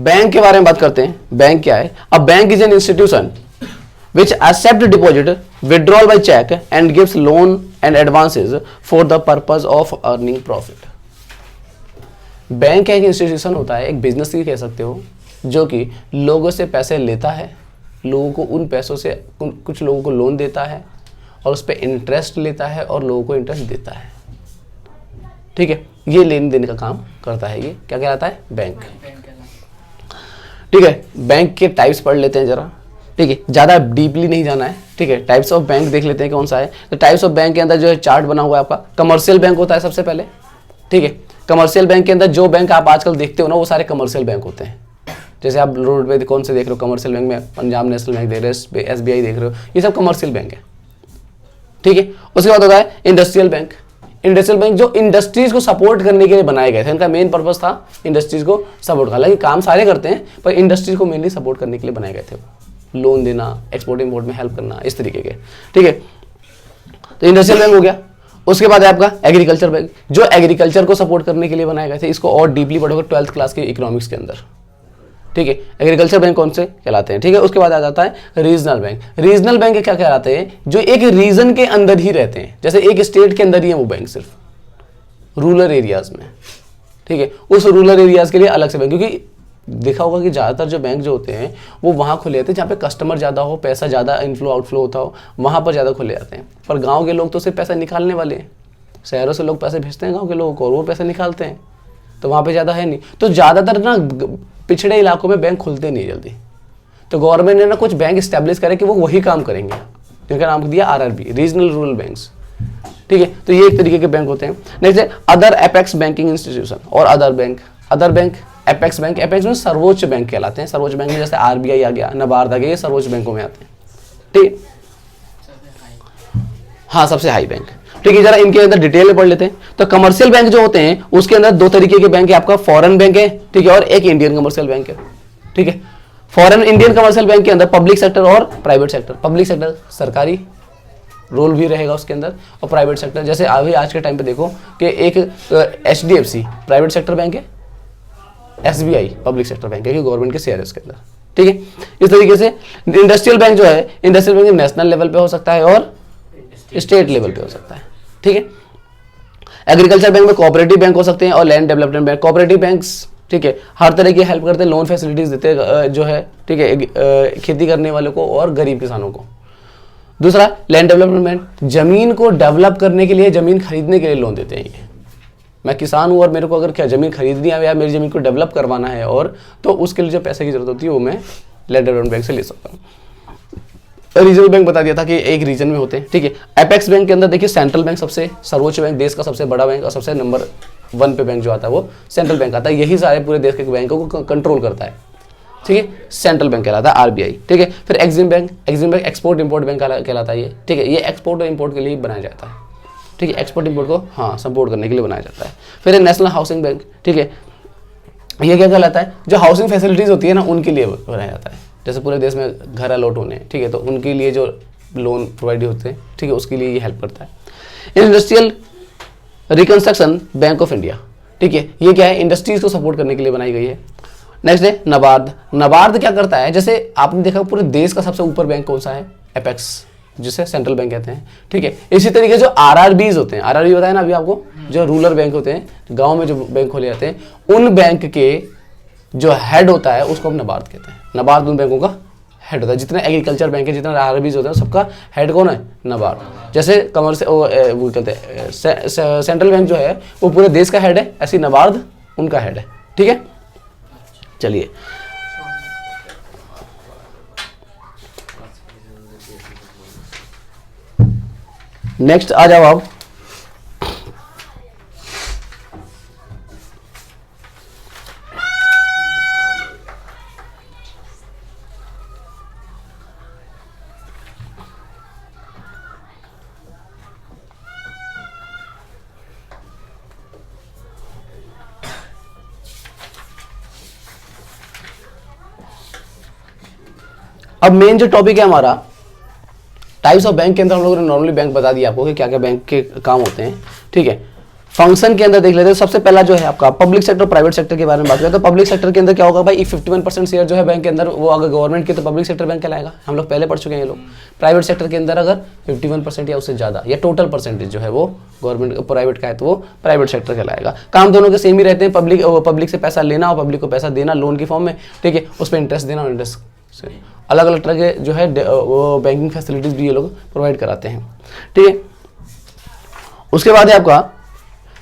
Bank के बारे में बात करते हैं। बैंक क्या है? A bank is an institution which accept deposit, withdrawal by check and gives loan and advances for the purpose of earning profit। Bank एक इंस्टीट्यूशन होता है, एक बिजनेस ही कह सकते हो, जो कि लोगों से पैसे लेता है, लोगों को उन पैसों से कुछ लोगों को लोन देता है और उस पर इंटरेस्ट लेता है और लोगों को इंटरेस्ट देता है। ठीक है, ये लेन देन का काम करता है। ये क्या कहलाता है? बैंक। ठीक है, बैंक के टाइप्स पढ़ लेते हैं जरा। ठीक है, ज़्यादा डीपली नहीं जाना है। ठीक है, टाइप्स ऑफ बैंक देख लेते हैं कौन सा है। तो टाइप्स ऑफ बैंक के अंदर जो है चार्ट बना हुआ है आपका। कमर्शियल बैंक होता है सबसे पहले। ठीक है, कमर्शियल बैंक के अंदर जो बैंक आप आजकल देखते हो ना, वो सारे कमर्शियल बैंक होते हैं। जैसे आप रोड पे कौन से देख रहे हो कमर्शियल बैंक में, पंजाब नेशनल बैंक देख रहे हो, SBI देख रहे हो, ये सब कमर्शियल बैंक है। ठीक है, उसके बाद होता है इंडस्ट्रियल बैंक। इंडस्ट्रियल बैंक जो इंडस्ट्रीज को सपोर्ट करने के लिए बनाए गए थे, इनका मेन पर्पस था इंडस्ट्रीज को सपोर्ट करना। हालांकि काम सारे करते हैं, पर इंडस्ट्रीज को मेनली सपोर्ट करने के लिए बनाए गए थे। लोन देना, एक्सपोर्ट इंपोर्ट में हेल्प करना, इस तरीके के। ठीक है, तो इंडस्ट्रियल बैंक हो गया। उसके बाद है आपका एग्रीकल्चर बैंक, जो एग्रीकल्चर को सपोर्ट करने के लिए बनाए गए थे। इसको और डीपली पढ़ोगे 12th क्लास के इकोनॉमिक्स के अंदर। ठीक है, एग्रीकल्चर बैंक कौन से कहलाते हैं? ठीक है, उसके बाद आ जाता है रीजनल बैंक। रीजनल बैंक क्या कहलाते हैं? जो एक रीजन के अंदर ही रहते हैं, जैसे एक स्टेट के अंदर ही है वो बैंक, सिर्फ रूरल एरियाज में। ठीक है, उस रूरल एरियाज के लिए अलग से बैंक, क्योंकि देखा होगा कि ज़्यादातर जो बैंक जो होते हैं वो वहाँ खुले जाते हैं जहाँ पे कस्टमर ज़्यादा हो, पैसा ज़्यादा इनफ्लो आउटफ्लो होता हो, वहाँ पर ज़्यादा खुले जाते हैं। पर गांव के लोग तो सिर्फ पैसा निकालने वाले हैं। शहरों से लोग पैसे भेजते हैं गांव के लोगों को और वो पैसे निकालते हैं, तो वहाँ पे ज़्यादा है नहीं। तो ज़्यादातर ना पिछड़े इलाकों में बैंक खुलते नहीं जल्दी। तो गवर्नमेंट ने ना कुछ बैंक इस्टेब्लिश करे कि वो वही काम करेंगे, जिनका नाम दिया RRB, रीजनल रूरल बैंक्स। ठीक है, तो ये एक तरीके के बैंक होते हैं। नेक्स्ट है अदर एपेक्स बैंकिंग इंस्टीट्यूशन और other bank. Other bank, apex bank, apex में सर्वोच्च बैंक कहलाते हैं। सर्वोच्च बैंक में जैसे RBI आ गया, NABARD आ गया, ये सर्वोच्च बैंकों में आते हैं। ठीक, हाँ, सबसे हाई बैंक। ठीक है, जरा इनके अंदर डिटेल में पढ़ लेते हैं। तो कमर्शियल बैंक जो होते हैं उसके अंदर दो तरीके के बैंक है, आपका फॉरेन बैंक है, ठीक है, और एक इंडियन कमर्शियल बैंक है। ठीक है, फॉरेन इंडियन कमर्शियल बैंक के अंदर पब्लिक सेक्टर और प्राइवेट सेक्टर। पब्लिक सेक्टर सरकारी रोल भी रहेगा उसके अंदर, और प्राइवेट सेक्टर जैसे अभी आज के टाइम पे देखो कि एक HDFC प्राइवेट सेक्टर बैंक है, SBI पब्लिक सेक्टर बैंक है, गवर्नमेंट के शेयर है उसके अंदर। ठीक है, इस तरीके से इंडस्ट्रियल बैंक जो है, इंडस्ट्रियल बैंक नेशनल लेवल पे हो सकता है और स्टेट लेवल पे हो सकता है। ठीक है, एग्रीकल्चर बैंक में कोऑपरेटिव बैंक हो सकते हैं और land development bank. Cooperative banks, ठीक है, हर तरह की हेल्प करते हैं, लोन फैसिलिटीज देते हैं जो है, ठीक है, खेती करने वालों को और गरीब किसानों को। दूसरा लैंड डेवलपमेंट बैंक, जमीन को डेवलप करने के लिए, जमीन खरीदने के लिए लोन देते हैं। ये मैं किसान हूँ और मेरे को अगर क्या जमीन खरीदनी है या मेरी जमीन को डेवलप करवाना है, और तो उसके लिए जो पैसे की जरूरत होती है वो मैं लैंड डेवलपमेंट बैंक से ले सकता हूँ। रीजनल बैंक बता दिया था कि एक रीजन में होते हैं। ठीक है, एपेक्स बैंक के अंदर देखिए सेंट्रल बैंक सबसे सर्वोच्च बैंक, देश का सबसे बड़ा बैंक और सबसे नंबर 1 पे बैंक जो आता है वो सेंट्रल बैंक आता है। यही सारे पूरे देश के बैंकों को कंट्रोल करता है। ठीक है, सेंट्रल बैंक कहलाता है RBI। ठीक है, फिर Exim bank, Exim bank export import bank कहलाता है ये। ठीक है, ये एक्सपोर्ट और इंपोर्ट के लिए बनाया जाता है। ठीक है, एक्सपोर्ट इंपोर्ट को हाँ सपोर्ट करने के लिए बनाया जाता है। फिर नेशनल हाउसिंग बैंक। ठीक है, ये क्या कहलाता है? जो हाउसिंग फैसिलिटीज होती है ना उनके लिए बनाया जाता है। जैसे पूरे देश में घर अलॉट होने हैं, ठीक है, तो उनके लिए जो लोन प्रोवाइड होते हैं, ठीक है, उसके लिए ये हेल्प करता है। Industrial reconstruction bank of India. ठीक है, ये क्या है? इंडस्ट्रीज को सपोर्ट करने के लिए बनाई गई है। नेक्स्ट है NABARD। NABARD क्या करता है? जैसे आपने देखा पूरे देश का सबसे ऊपर बैंक कौन सा है? एपेक्स, जिसे सेंट्रल बैंक कहते हैं। ठीक है, इसी तरीके जो RRBs होते हैं, RRB बताया ना अभी आपको, जो रूरल बैंक होते हैं, गांव में जो बैंक खोले जाते हैं, उन बैंक के जो हेड होता है उसको हम NABARD कहते हैं। NABARD उन बैंकों का हेड होता है। जितने एग्रीकल्चर बैंक है, जितने RRBs होते हैं, सबका हेड कौन है? NABARD। जैसे कमर्शियल वो कहते हैं सेंट्रल बैंक जो है वो पूरे देश का हेड है, ऐसी NABARD उनका हेड है। ठीक है, चलिए नेक्स्ट आ जाओ आप। अब मेन जो टॉपिक है हमारा टाइप्स ऑफ बैंक के अंदर हम लोगों ने नॉर्मली बैंक बता दिया आपको कि क्या क्या बैंक के काम होते हैं। ठीक है, फंक्शन के अंदर देख लेते हैं। सबसे पहला जो है आपका पब्लिक सेक्टर, प्राइवेट सेक्टर के बारे में बात करें तो पब्लिक सेक्टर के अंदर क्या होगा भाई, 51% शेयर जो है बैंक के अंदर वो अगर गवर्नमेंट की तो पब्लिक सेक्टर बैंक कहलाएगा, हम लोग पहले पढ़ चुके हैं ये लोग। प्राइवेट सेक्टर के अंदर अगर 51% या उससे ज़्यादा या टोटल परसेंटेज जो है वो गवर्नमेंट प्राइवेट का है तो वो प्राइवेट सेक्टर कहलाएगा। काम दोनों के सेम ही रहते हैं, पब्लिक से पैसा लेना और पब्लिक को पैसा देना लोन की फॉर्म में, ठीक है, उस पर इंटरेस्ट देना और इंटरेस्ट से अलग अलग तरह के जो है वो बैंकिंग फैसिलिटीज भी ये लोग प्रोवाइड कराते हैं, ठीक है। उसके बाद है आपका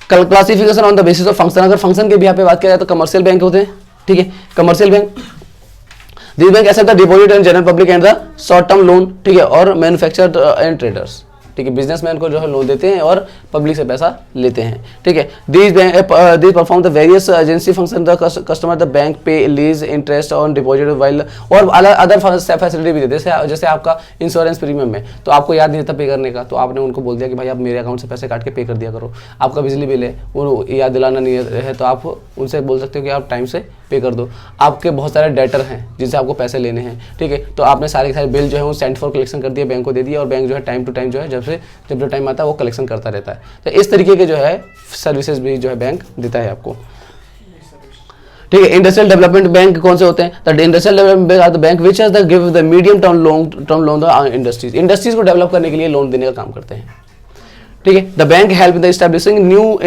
classification on the basis of function. अगर फंक्शन के भी यहाँ पे बात किया जाए तो कमर्शियल बैंक होते हैं, ठीक है, commercial bank this bank accept the deposit and general public and the short term loan, ठीक है, और मैन्युफैक्चरर एंड ट्रेडर्स, ठीक है, बिजनेसमैन को जो है लोन देते हैं और पब्लिक से पैसा लेते हैं, ठीक है। These perform the various agency function the customer the bank pay lease interest on deposit while, और अदर फैसिलिटी भी देते हैं। जैसे आपका इंश्योरेंस प्रीमियम में तो आपको याद नहीं था पे करने का, तो आपने उनको बोल दिया कि भाई आप मेरे अकाउंट से पैसे काट के पे कर दिया करो। आपका बिजली बिल है वो याद दिलाना नहीं है तो आप उनसे बोल सकते हो कि आप टाइम से पे कर दो। आपके बहुत सारे डेटर हैं जिनसे आपको पैसे लेने हैं, ठीक है, तो आपने सारे सारे बिल जो है वो सेंड फॉर कलेक्शन कर दिया, बैंक को दे दिया और बैंक जो है टाइम टू टाइम जो है जब जो टाइम आता है वो कलेक्शन करता रहता है। तो इस तरीके के जो है सर्विसेज भी जो है बैंक देता है आपको, ठीक है। इंडस्ट्रियल डेवलपमेंट बैंक कौन से होते हैं? The industrial development bank are the bank which has the give the medium term long loan the industries को डेवलप करने के लिए लोन देने का काम करते हैं, ठीक है। The bank help the establishing new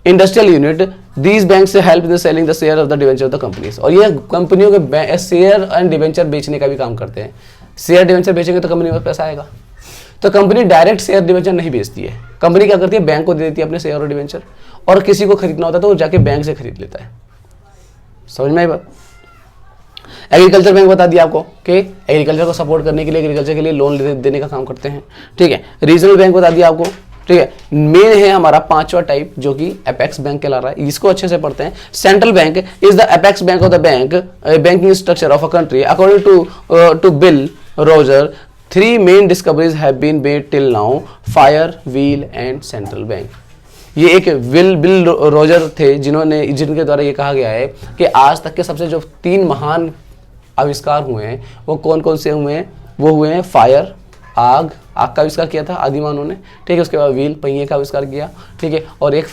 industrial unit, these bank से help in selling the share of the debenture of the companies, और ये कंपनियों के शेयर एंड डिवेंचर बेचने का भी काम करते हैं। शेयर डिवेंचर बेचेंगे तो कंपनी में पैसा आएगा। तो कंपनी डायरेक्ट शेयर डिवेंचर नहीं बेचती है, कंपनी क्या करती है बैंक को दे देती है अपने शेयर और डिवेंचर, और किसी को खरीदना होता है तो वो जाके बैंक से खरीद लेता है। समझ में आई बात? एग्रीकल्चर बैंक बता दिया आपको कि एग्रीकल्चर को सपोर्ट करने के लिए एग्रीकल्चर के लिए लोन देने का काम करते हैं, ठीक है। रीजनल बैंक बता दिया आपको, ठीक है। मेन है हमारा पांचवा टाइप जो कि एपेक्स बैंक कहला रहा है, इसको अच्छे से पढ़ते हैं। Central bank is the apex bank of the banking structure of a country according to Bill Roger. 3 main discoveries have been made till now, fire, wheel and central bank. ये एक बिल रोजर थे जिनके द्वारा ये कहा गया है कि आज तक के सबसे जो 3 महान आविष्कार हुए हैं वो कौन कौन से हुए हैं? वो हुए हैं फायर, आग का आविष्कार किया था आदि मानव ने, ठीक है। उसके बाद व्हील, पहिए का आविष्कार किया, ठीक है, और एक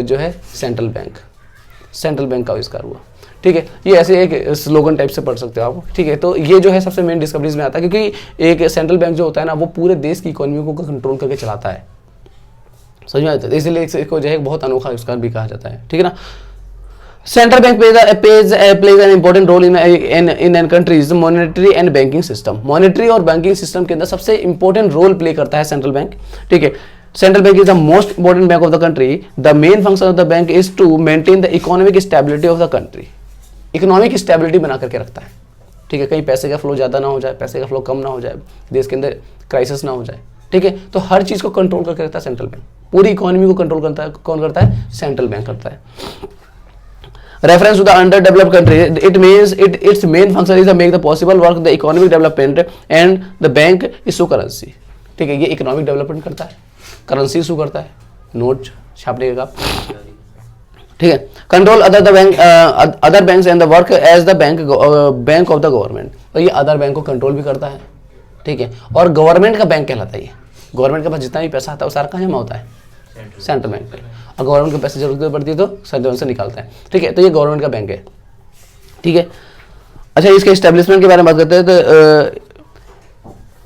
जो है सेंट्रल बैंक का आविष्कार हुआ, ठीक है। ये ऐसे एक स्लोगन टाइप से पढ़ सकते हो आप, ठीक है। तो ये जो है सबसे मेन डिस्कवरीज में आता है, क्योंकि एक सेंट्रल बैंक जो होता है ना वो पूरे देश की इकोनॉमी को कंट्रोल करके चलाता है, समझ में आता है, इसलिए इसको जो है बहुत अनोखा आविष्कार भी कहा जाता है, ठीक है ना। Central bank plays an important role in countries monetary and banking system। Monetary और बैंकिंग सिस्टम के अंदर सबसे इंपॉर्टेंट रोल प्ले करता है सेंट्रल बैंक, ठीक है। Central bank is the most important bank of the country. The main function of the bank is to maintain the economic stability of the country. Economic stability बना करके रखता है, ठीक है। कहीं पैसे का फ्लो ज़्यादा ना हो जाए, पैसे का फ्लो कम ना हो जाए, देश के अंदर क्राइसिस ना हो जाए, ठीक है। तो हर चीज़ को कंट्रोल करके रखता है सेंट्रल बैंक। पूरी इकोनॉमी को कंट्रोल करता है कौन करता है? सेंट्रल बैंक करता है। Reference to the underdeveloped country, it means its main function is to make the possible work the economic development and the bank issue currency, ठीक है। ये इकोनॉमिक डेवलपमेंट करता है, करेंसी इशू करता है, नोट छापने का, ठीक है। Control other banks and the work as the bank of the government, तो ये अदर बैंक को कंट्रोल भी करता है, ठीक है, और गवर्नमेंट का बैंक कहलाता है। ये गवर्नमेंट के पास जितना भी पैसा आता है वो सारा कहाँ जमा होता है? सेंट्रल बैंक पे, और गवर्नमेंट को पैसे जरूरत पड़ती है तो सेंट्रल से निकालता है, ठीक है। तो ये गवर्नमेंट का बैंक है, ठीक है। अच्छा, इसके एस्टेब्लिशमेंट के बारे में बात करते हैं तो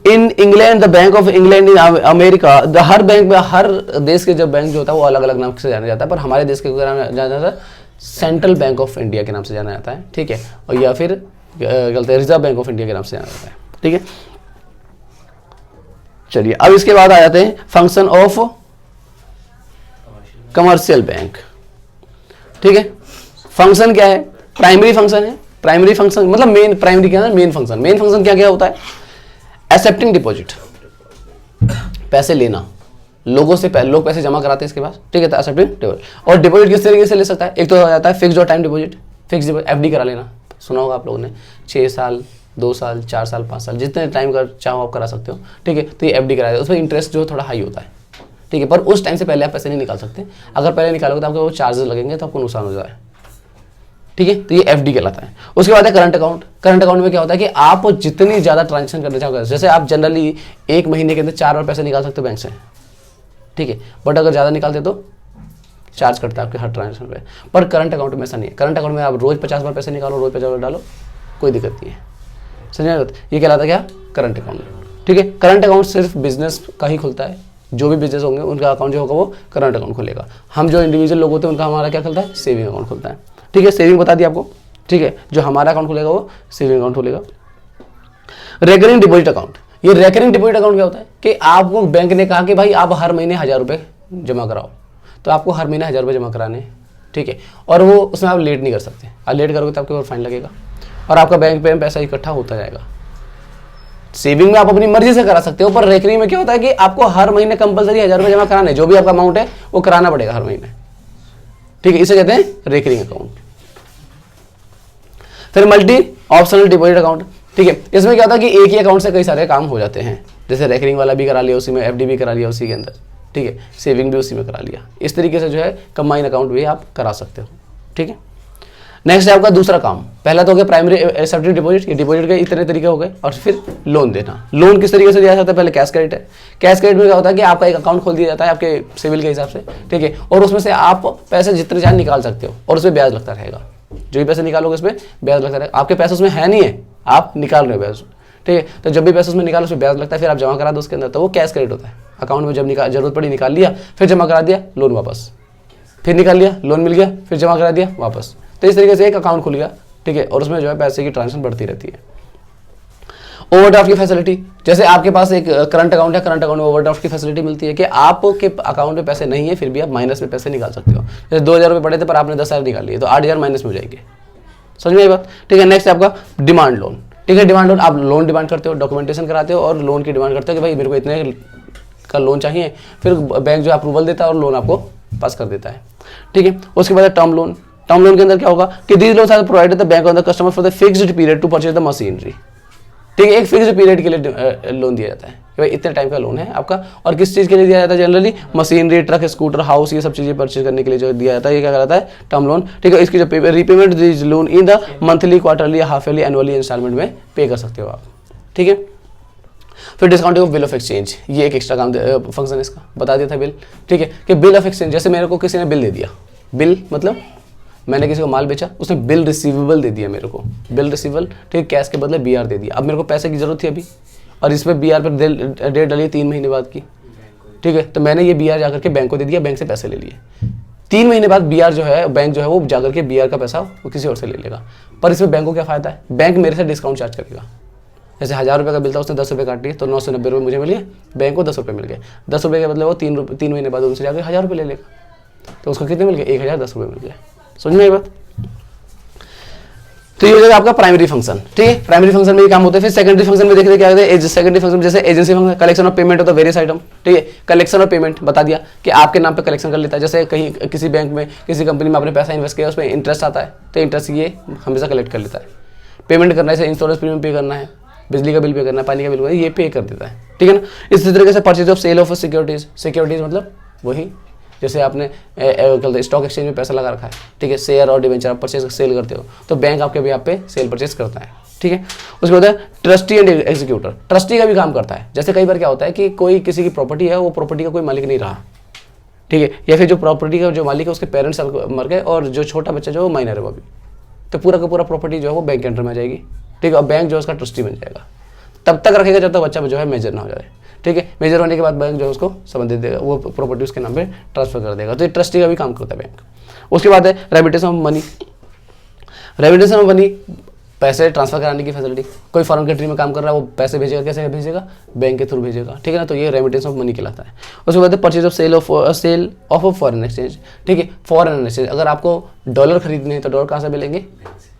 in England the bank of England in America, her bank में हर देश के जो बैंक जो होता है वो अलग अलग नाम से जाना जाता है, पर हमारे देश के जाना जाता है सेंट्रल बैंक ऑफ इंडिया के नाम से जाना जाता है, ठीक है, और या फिर गलत है रिजर्व बैंक ऑफ इंडिया के नाम से जाना जाता है, ठीक है। चलिए अब इसके बाद आ जाते हैं फंक्शन ऑफ कमर्शियल बैंक, ठीक है। फंक्शन क्या है? प्राइमरी फंक्शन है। प्राइमरी फंक्शन मतलब मेन, प्राइमरी क्या है? मेन फंक्शन क्या क्या होता है? एक्सेप्टिंग डिपॉजिट, पैसे लेना, लोगों से लोग पैसे जमा कराते हैं इसके पास, ठीक है। तो एक्सेप्टिंग डिपॉजिट, और डिपॉजिट किस तरीके से ले सकता है? एक तो हो जाता है फिक्स्ड और टाइम डिपॉजिट। फिक्स एफडी करा लेना, सुना होगा आप लोगों ने, 6 साल 2 साल 4 साल 5 साल जितने टाइम का चाहो आप करा सकते हो, ठीक है। तो ये एफडी करा, उसमें इंटरेस्ट जो थोड़ा हाई होता है, ठीक है, पर उस टाइम से पहले आप पैसे नहीं निकाल सकते। अगर पहले निकालोगे तो आपको वो चार्जेस लगेंगे तो आपको नुकसान हो जाए, ठीक है। तो ये एफडी कहलाता है। उसके बाद है करंट अकाउंट। करंट अकाउंट में क्या होता है कि आप जितनी ज़्यादा ट्रांजेक्शन करना चाहोगे, जैसे आप जनरली 1 महीने के अंदर 4 बार पैसे निकाल सकते हो बैंक से, ठीक है। बट अगर ज़्यादा निकालते तो चार्ज करता है आपके हर ट्रांजेक्शन पे। पर करंट अकाउंट में ऐसा नहीं है। करंट अकाउंट में आप रोज़ 50 बार पैसे निकालो, रोज़ 50 बार डालो, कोई दिक्कत नहीं है। समझ में? ये कहलाता है क्या? Current account. ठीक है। करंट अकाउंट सिर्फ बिजनेस का ही खुलता है। जो भी बिजनेस होंगे उनका अकाउंट जो होगा वो करंट अकाउंट खुलेगा। हम जो इंडिविजुअल लोग होते हैं उनका हमारा क्या खुलता है? सेविंग अकाउंट खुलता है। ठीक है, सेविंग बता दिया आपको। ठीक है, जो हमारा अकाउंट खुलेगा वो सेविंग अकाउंट खुलेगा। रेकरिंग डिपॉजिट अकाउंट, ये रेकरिंग डिपॉजिट अकाउंट क्या होता है कि आपको बैंक ने कहा कि भाई आप हर महीने 1000 रुपये जमा कराओ, तो आपको हर महीने 1000 रुपये जमा कराने हैं। ठीक है, और वो उसमें आप लेट नहीं कर सकते। आप लेट करोगे तो आपके ऊपर फाइन लगेगा और आपका बैंक पे पैसा इकट्ठा होता जाएगा। सेविंग में आप अपनी मर्जी से करा सकते हो, पर रेकरिंग में क्या होता है कि आपको हर महीने कंपलसरी 1000 रुपये जमा कराने, जो भी आपका अमाउंट है वो कराना पड़ेगा हर महीने। ठीक है, इसे कहते हैं रेकरिंग अकाउंट। फिर मल्टी ऑप्शनल डिपॉजिट अकाउंट। ठीक है, इसमें क्या होता है कि एक ही अकाउंट से कई सारे काम हो जाते हैं। जैसे रेकरिंग वाला भी करा लिया उसी में, एफडी भी करा लिया उसी के अंदर। ठीक है, सेविंग भी उसी में करा लिया। इस तरीके से जो है कंबाइन अकाउंट भी आप करा सकते हो। ठीक है, नेक्स्ट है आपका दूसरा काम। पहला तो हो गया प्राइमरी सब्सिडी डिपॉजिट, ये डिपॉजिट के इतने तरीके हो गए। और फिर लोन देना। लोन किस तरीके से दिया जाता है? पहले कैश क्रेडिट है। कैश क्रेडिट में क्या होता है कि आपका एक अकाउंट खोल दिया जाता है आपके सिविल के हिसाब से। ठीक है, और उसमें से आप पैसे जितने चाहे निकाल सकते हो और उसमें ब्याज लगता रहेगा। जो भी पैसे निकालोगे उसमें ब्याज लगता रहेगा। आपके पैसे उसमें है नहीं है, आप निकाल रहे हो ब्याज। ठीक है, तो जब भी पैसे उसमें निकालो उसमें ब्याज लगता है, फिर आप जमा करा दो उसके अंदर, तो वो कैश क्रेडिट होता है। अकाउंट में जब जरूरत पड़ी निकाल लिया, फिर जमा करा दिया, लोन वापस, फिर निकाल लिया, लोन मिल गया, फिर जमा करा दिया वापस। तो इस तरीके से एक अकाउंट खुल गया। ठीक है, और उसमें जो है पैसे की ट्रांजेक्शन बढ़ती रहती है। ओवरड्राफ्ट की फैसिलिटी, जैसे आपके पास एक करंट अकाउंट है, करंट अकाउंट में ओवरड्राफ्ट की फैसिलिटी मिलती है कि आपके अकाउंट में पैसे नहीं है फिर भी आप माइनस में पैसे निकाल सकते हो। जैसे 2000 रुपये पड़े थे पर आपने 10,000 निकाल लिए तो 8000 माइनस में हो जाएंगे। समझ में आई बात? ठीक है, नेक्स्ट है आपका डिमांड लोन। ठीक है, डिमांड लोन, आप लोन डिमांड करते हो, डॉक्यूमेंटेशन कराते हो और लोन की डिमांड करते हो कि भाई मेरे को इतने का लोन चाहिए, फिर बैंक जो अप्रूवल देता है और लोन आपको पास कर देता है। ठीक है, उसके बाद टर्म लोन। टर्म लोन के अंदर क्या होगा कि these loans are provided the bank on the customer for the fixed period to purchase the machinery. ठीक है, एक फिक्स्ड पीरियड के लिए लोन दिया जाता है कि भाई इतने टाइम का लोन है आपका। और किस चीज़ के लिए दिया जाता है? Generally machinery, truck, scooter, house, ये सब चीज़ें परचेज करने के लिए जो दिया जाता है, ये क्या कहलाता है? Term loan. ठीक है, इसकी जो repayment these loan in the monthly, quarterly, half yearly, annually instalment में पे कर सकते हो आप। ठीक है, फिर discounting of bill of exchange, ये एक एक्स्ट्रा काम फंक्शन इसका बता दिया था बिल। ठीक है, कि बिल ऑफ एक्सचेंज, जैसे मेरे को किसी ने बिल दे दिया, बिल मतलब मैंने किसी को माल बेचा, उसने बिल रिसीवेबल दे दिया मेरे को, बिल रिसीवेबल। ठीक है, कैश के बदले बीआर दे दिया। अब मेरे को पैसे की जरूरत थी अभी और इस पर बीआर पर डेट डाली 3 महीने बाद की। ठीक है, तो मैंने ये बीआर जाकर के बैंक को दे दिया, बैंक से पैसे ले लिए। 3 महीने बाद बीआर जो है, बैंक जो है वो जाकर के बीआर का पैसा वो किसी और से ले लेगा। पर इसमें बैंक को क्या फायदा है? बैंक मेरे से डिस्काउंट चार्ज करेगा। जैसे 1000 रुपये का बिल था, उसने 10 रुपये काट दिए तो 990 रुपये मुझे मिल गए, बैंक को 10 रुपये मिल गए। 10 रुपये के बदले वो 3 महीने बाद उनसे जाकर 1000 रुपये ले लेगा, तो उसको कितने मिल गए? 1010 रुपये मिल गए। समझ में आई बात? तो ये हो जाएगा आपका प्राइमरी फंक्शन। ठीक है, प्राइमरी फंक्शन में ये काम होते हैं। फिर सेकेंडरी फंक्शन में देखते क्या होता है? सेकेंडरी फंक्शन जैसे agency function, collection of payment होता है वेरियस आइटम। ठीक है, कलेक्शन ऑफ पेमेंट बता दिया कि आपके नाम पे कलेक्शन कर लेता है। जैसे कहीं किसी बैंक में, किसी कंपनी में आपने पैसा इन्वेस्ट किया, उसमें इंटरेस्ट आता है, तो इंटरेस्ट ये हमेशा कलेक्ट कर लेता है। पेमेंट करना है, जैसे इंश्योरेंस प्रीमियम पे करना है, बिजली का बिल पे करना है, पानी का बिल, ये पे कर देता है। ठीक है ना, इसी तरीके से purchase of sale of securities. Securities मतलब वही जैसे आपने स्टॉक एक्सचेंज में पैसा लगा रखा है। ठीक है, शेयर और डिवेंचर आप परचेज सेल करते हो, तो बैंक आपके भी आप पे सेल परचेज करता है। ठीक है, उसके बाद है ट्रस्टी एंड एग्जीक्यूटर। ट्रस्टी का भी काम करता है। जैसे कई बार क्या होता है कि कोई किसी की प्रॉपर्टी है, वो प्रॉपर्टी का कोई मालिक नहीं रहा। ठीक है, या फिर जो प्रॉपर्टी का जो मालिक है उसके पेरेंट्स मर गए और जो छोटा बच्चा जो वो माइनर है वो अभी, तो पूरा का पूरा प्रॉपर्टी जो है वो बैंक के अंडर में आ जाएगी। ठीक है, और बैंक जो है उसका ट्रस्टी बन जाएगा, तब तक रखेगा जब तक बच्चा जो है मेजर ना हो जाए। ठीक है, मेजर होने के बाद बैंक जो है उसको संबंधित देगा, वो प्रॉपर्टी उसके नाम पे ट्रांसफर कर देगा। तो ये ट्रस्टी का भी काम करता है बैंक। उसके बाद है रेमिटेशन ऑफ मनी। रेमिटेशन ऑफ मनी, पैसे ट्रांसफर कराने की फैसिलिटी। कोई फॉरेन कंट्री में काम कर रहा है, वो पैसे भेजेगा, कैसे भेजेगा? बैंक के थ्रू भेजेगा। ठीक है ना, तो ये रेमिटेशन ऑफ मनी कहलाता है। उसके बाद है purchase of sale of foreign exchange. ठीक है, फॉरेन एक्सचेंज, अगर आपको डॉलर खरीदने हैं तो डॉलर कहाँ से मिलेंगे?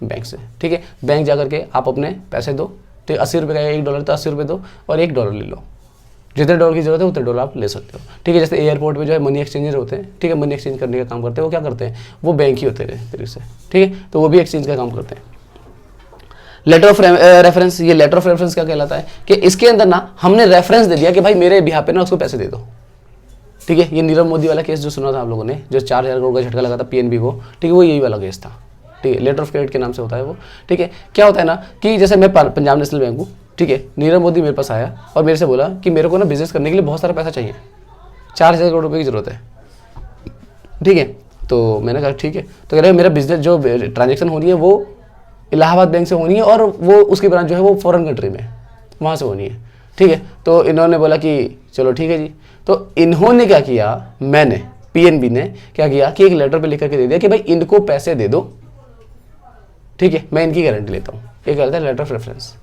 बैंक से। ठीक है, बैंक जाकर के आप अपने पैसे दो, तो 80 रुपये का $1 तो 80 रुपये दो और $1 ले लो। जितने डॉलर की जरूरत है उतने डॉलर आप ले सकते हो। ठीक है, जैसे एयरपोर्ट में जो है मनी एक्सचेंजर होते हैं। ठीक है, मनी एक्सचेंज करने का काम करते हैं, वो क्या करते हैं? वो बैंक ही होते हैं तरीके से। ठीक है, तो वो भी एक्सचेंज का काम करते हैं। लेटर ऑफ रेफरेंस, ये लेटर ऑफ रेफरेंस क्या कहलाता है कि इसके अंदर ना हमने रेफरेंस दे दिया कि भाई मेरे बिहार पे ना उसको पैसे दे दो। ठीक है, ये नीरव मोदी वाला केस जो सुना था आप लोगों ने, जो 4000 करोड़ का झटका लगा था पीएनबी को। ठीक है, वो यही वाला केस था। ठीक है, लेटर ऑफ क्रेडिट के नाम से होता है वो। ठीक है, क्या होता है ना कि जैसे मैं पंजाब नेशनल बैंक हूँ। ठीक है, नीरव मोदी मेरे पास आया और मेरे से बोला कि मेरे को ना बिजनेस करने के लिए बहुत सारा पैसा चाहिए, 4,000 करोड़ रुपए की जरूरत है, ठीक है। तो मैंने कहा ठीक है। तो कह रहे मेरा बिजनेस जो ट्रांजेक्शन होनी है वो इलाहाबाद बैंक से होनी है और वो उसकी ब्रांच जो है वो फॉरेन कंट्री में वहाँ से होनी है, ठीक है। तो इन्होंने बोला कि चलो ठीक है जी। तो इन्होंने क्या किया, मैंने पीएनबी ने क्या किया कि एक लेटर पे लिख करके दे दिया कि भाई इनको पैसे दे दो, ठीक है, मैं इनकी गारंटी लेता हूँ। ये कहता है letter of reference.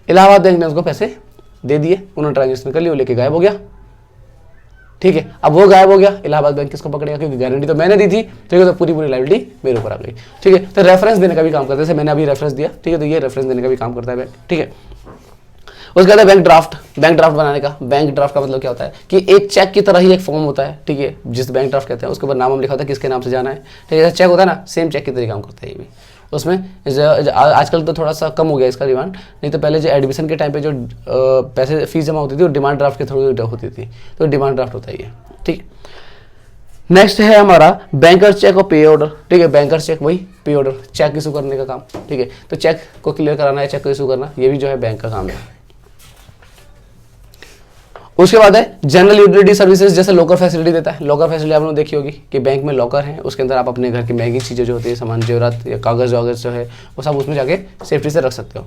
Allahabad bank ने उसको पैसे दे दिए, उन्होंने ट्रांजेक्शन कर लिया, वो लेके गायब हो गया, ठीक है। अब वो गायब हो गया, इलाहाबाद बैंक किसको पकड़ेगा, क्योंकि गारंटी तो मैंने दी थी, ठीक है। तो पूरी लायबिलिटी मेरे ऊपर आ गई, ठीक है। तो रेफरेंस देने का भी काम करता है, जैसे मैंने अभी रेफरेंस दिया, ठीक है। तो ये रेफरेंस देने का भी काम करता है बैंक, ठीक है। उसके बाद बैंक ड्राफ्ट। बैंक ड्राफ्ट बनाने का, बैंक ड्राफ्ट का मतलब क्या होता है कि एक चेक की तरह ही एक फॉर्म होता है, ठीक है, जिस बैंक ड्राफ्ट कहते हैं। उसके ऊपर नाम हम लिखा होता है, किसके नाम से जाना है, ठीक है। चेक होता है ना, सेम चेक की तरह काम करता है ये भी। उसमें आजकल तो थोड़ा सा कम हो गया इसका डिमांड, नहीं तो पहले जो एडमिशन के टाइम पे जो पैसे फीस जमा होती थी वो डिमांड ड्राफ्ट के थ्रू होती थी, तो डिमांड ड्राफ्ट होता है ये, ठीक है। नेक्स्ट है हमारा बैंकर चेक और पे ऑर्डर, ठीक है। बैंकर चेक वही, पे ऑर्डर चेक इशू करने का काम, ठीक है। तो चेक को क्लियर कराना है, चेक को इशू करना, ये भी जो है बैंक का काम है। उसके बाद है जनरल यूटिलिटी सर्विसेज, जैसे लॉकर फैसिलिटी देता है। लॉकर फैसिलिटी आपने देखी होगी कि बैंक में लॉकर है, उसके अंदर आप अपने घर की महंगी चीज़ें जो होती है, सामान जेवरात या कागज़ वागज जो है वो सब उसमें जाके सेफ्टी से रख सकते हो,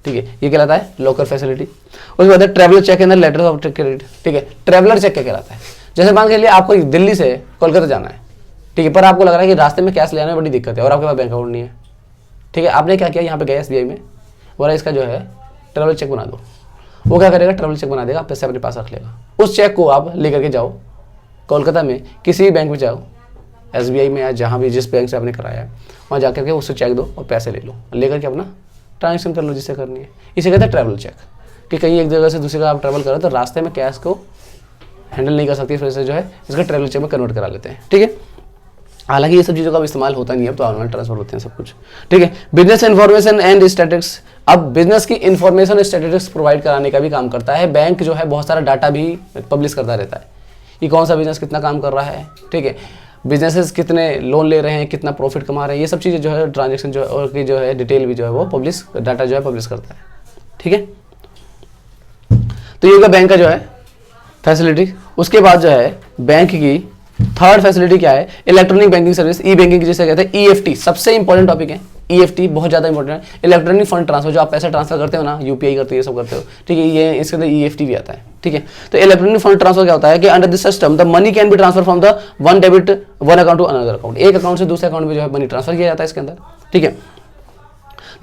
ठीक है। ये कहलाता है लॉकर फैसिलिटी। उसके बाद है traveller cheque and later of credit, ठीक है। ट्रैवलर चेक क्या कहलाता है, जैसे मान के लिए आपको दिल्ली से कोलकाता जाना है, ठीक है, पर आपको लग रहा है कि रास्ते में कैश ले आने में बड़ी दिक्कत है और आपके पास बैंक अकाउंट नहीं है, ठीक है। आपने क्या किया, यहाँ पे गए SBI में, बोला इसका जो है ट्रैवलर चेक बना दो। वो क्या करेगा, ट्रैवल चेक बना देगा, पैसे अपने पास रख लेगा। उस चेक को आप लेकर के जाओ कोलकाता में किसी भी बैंक में जाओ, SBI में या जहाँ भी जिस बैंक से आपने कराया है वहाँ जाकर के उससे चेक दो और पैसे ले लो, लेकर के अपना ट्रांजेक्शन कर लो जिससे करनी है। इसे कहते हैं ट्रैवल चेक, कि कहीं एक जगह से दूसरी जगह आप ट्रैवल करो तो रास्ते में कैश को हैंडल नहीं कर सकती, फिर से जो है इसका ट्रैवल चेक में कन्वर्ट करा लेते हैं, ठीक है। हालांकि ये सब चीज़ों का इस्तेमाल होता नहीं है, अब तो ऑनलाइन ट्रांसफर होते हैं सब कुछ, ठीक है। बिजनेस इन्फॉर्मेशन एंड स्टैटिस्टिक्स, अब बिजनेस की इन्फॉर्मेशन स्टैटिस्टिक्स प्रोवाइड कराने का भी काम करता है बैंक, जो है बहुत सारा डाटा भी पब्लिश करता रहता है कि कौन सा बिजनेस कितना काम कर रहा है, ठीक है। बिजनेसेस कितने लोन ले रहे हैं, कितना प्रॉफिट कमा रहे हैं, ये सब चीज़ें जो है ट्रांजेक्शन जो है और की जो है डिटेल भी जो है वो पब्लिश डाटा जो है पब्लिश करता है, ठीक है। तो ये बैंक का जो है फैसिलिटी। उसके बाद जो है बैंक की थर्ड फैसिलिटी क्या है, इलेक्ट्रॉनिक बैंकिंग सर्विस, ई बैंकिंग जिसे कहते हैं EFT, सबसे इंपॉर्टेंट टॉपिक है EFT, बहुत ज्यादा इंपॉर्टेंट है। इलेक्ट्रॉनिक फंड ट्रांसफर, जो आप पैसा ट्रांसफर करते हो ना, UPI करते हो, ये सब करते हो, ठीक है, ये इसके अंदर EFT भी आता है, ठीक है। तो इलेक्ट्रॉनिक फंड ट्रांसफर क्या होता है कि under this system the money can be transfer from the one account to another account, एक अकाउंट से दूसरे अकाउंट में जो है मनी ट्रांसफर किया जाता है इसके अंदर, ठीक है।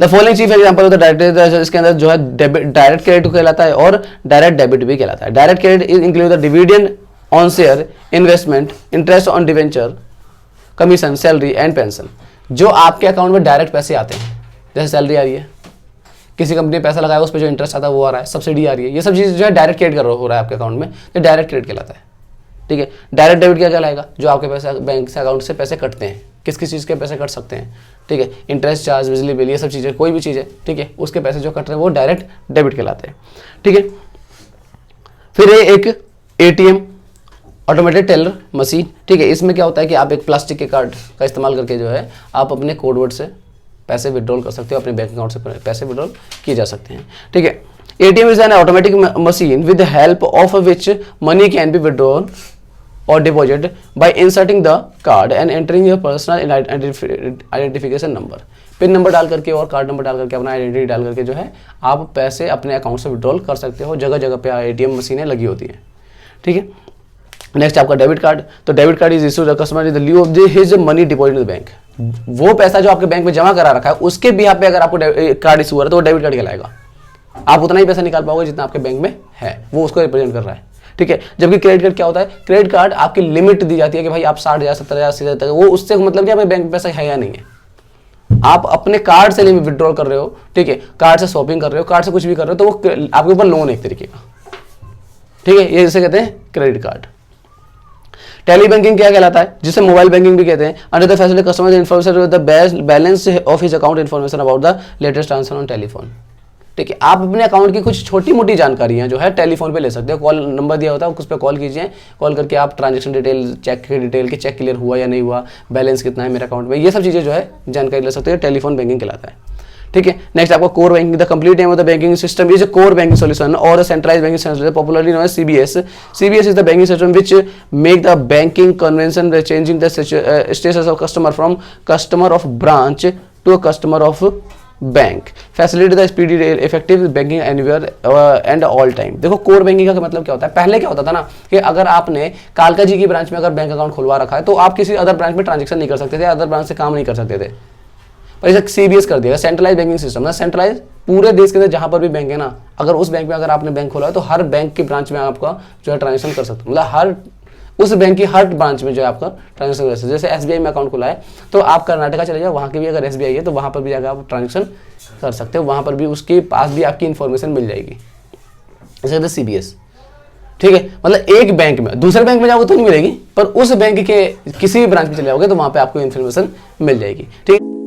The following chief example of the direct, इसके अंदर जो है डायरेक्ट क्रेडिट कहलाता है और डायरेक्ट डेबिट भी कहलाता है। Direct credit include the dividend on share, investment, interest on debenture, commission, salary and pension. जो आपके अकाउंट में डायरेक्ट पैसे आते हैं, जैसे सैलरी आ रही है, किसी कंपनी ने पैसा लगाया उस पर जो इंटरेस्ट आता है वो आ रहा है, सब्सिडी आ रही है, ये सब चीज़ जो है डायरेक्ट क्रेडिट हो रहा है आपके अकाउंट में, तो डायरेक्ट क्रेडिट कहलाता है, ठीक है। डायरेक्ट डेबिट क्या कहलाएगा, जो आपके पैसे बैंक से अकाउंट से पैसे कटते हैं, किस किस चीज़ के पैसे कट सकते हैं, ठीक है, इंटरेस्ट चार्ज, बिजली बिल, ये सब चीज़ें, कोई भी चीज़ है, ठीक है, उसके पैसे जो कट रहे हैं वो डायरेक्ट डेबिट कहलाते हैं, ठीक है। फिर एक ATM, ऑटोमेटेड टेलर मशीन, ठीक है। इसमें क्या होता है कि आप एक प्लास्टिक के कार्ड का इस्तेमाल करके जो है आप अपने कोड वर्ड से पैसे विड्रॉल कर सकते हो, अपने बैंक अकाउंट से पैसे विड्रॉल किए जा सकते हैं, ठीक है। ATM is an automatic machine with the help of which money can be withdrawal और deposit by inserting the card and entering your personal identification number. Pin number डाल करके और कार्ड नंबर डाल करके, अपना आइडेंटिटी डाल करके जो है आप पैसे अपने अकाउंट से विड्रॉल कर सकते हो। जगह जगह पे ATM मशीनें लगी होती हैं, ठीक है। नेक्स्ट आपका डेबिट कार्ड। तो debit card is issued customer in the lieu of his money deposit in the bank. वो पैसा जो आपके बैंक में जमा करा रखा है उसके बिहाफ पे अगर आपको कार्ड इशू हो रहा है तो वो डेबिट कार्ड कहलाएगा। आप उतना ही पैसा निकाल पाओगे जितना आपके बैंक में है, वो उसको रिप्रेजेंट कर रहा है, ठीक है। जबकि क्रेडिट कार्ड क्या होता है, क्रेडिट कार्ड आपकी लिमिट दी जाती है कि भाई आप 60,000 70,000 80,000 तक, वो उससे मतलब कि आपके बैंक में पैसा है या नहीं है, आप अपने कार्ड से लिमिट विड्रॉल कर रहे हो, ठीक है, कार्ड से शॉपिंग कर रहे हो, कार्ड से कुछ भी कर रहे हो, तो वो आपके ऊपर लोन एक तरीके का, ठीक है, ये जिसे कहते हैं क्रेडिट कार्ड। टेली बैंकिंग क्या कहलाता है, जिसे मोबाइल बैंकिंग भी कहते हैं। Under the facility customer information the balance of his account information about the latest transaction on telephone, ठीक है। आप अपने अकाउंट की कुछ छोटी मोटी जानकारियां जो है टेलीफोन पे ले सकते हो, कॉल नंबर दिया होता है उस पर कॉल कीजिए, कॉल करके आप ट्रांजेक्शन डिटेल, चेक की डिटेल कि चेक क्लियर हुआ या नहीं हुआ, बैलेंस कितना है मेरे अकाउंट में, ये सब चीज़ें जो है जानकारी ले सकते हो, टेलीफोन बैंकिंग कहलाता है, ठीक है। नेक्स्ट आपका core banking, the complete name of the banking system is core banking solution और centralised banking system, popularly known as CBS. CBS is the banking system which make the banking convention changing the status of customer from customer of branch to a customer of bank, facility the speedy effective banking anywhere and all time. देखो core banking का मतलब क्या होता है, पहले क्या होता था ना कि अगर आपने कालका जी की ब्रांच में अगर बैंक अकाउंट खुलवा रखा है तो आप किसी अदर ब्रांच में ट्रांजेक्शन नहीं कर सकते थे, अदर ब्रांच से काम नहीं कर सकते थे। पर इसे सीबीएस कर दिया, सेंट्रलाइज बैंकिंग सिस्टम ना, सेंट्रलाइज पूरे देश के अंदर जहां पर भी बैंक है ना, अगर उस बैंक में अगर आपने बैंक खोला है तो हर बैंक की ब्रांच में आपका जो है ट्रांजेक्शन कर सकते, मतलब हर उस बैंक की हर ब्रांच में जो है आपका ट्रांजेक्शन कर सकते। जैसे एसबीआई में अकाउंट खुला है तो आप कर्नाटका चले जाओ, वहाँ की भी अगर एसबीआई है तो वहाँ पर भी जाकर आप ट्रांजेक्शन कर सकते हो, वहाँ पर भी उसके पास भी आपकी इन्फॉर्मेशन मिल जाएगी। इसे कहते हैं सीबीएस, ठीक है। मतलब एक बैंक में दूसरे बैंक में जाओगे तो नहीं मिलेगी, पर उस बैंक के किसी भी ब्रांच में चले जाओगे तो वहाँ पे आपको इन्फॉर्मेशन मिल जाएगी, ठीक है।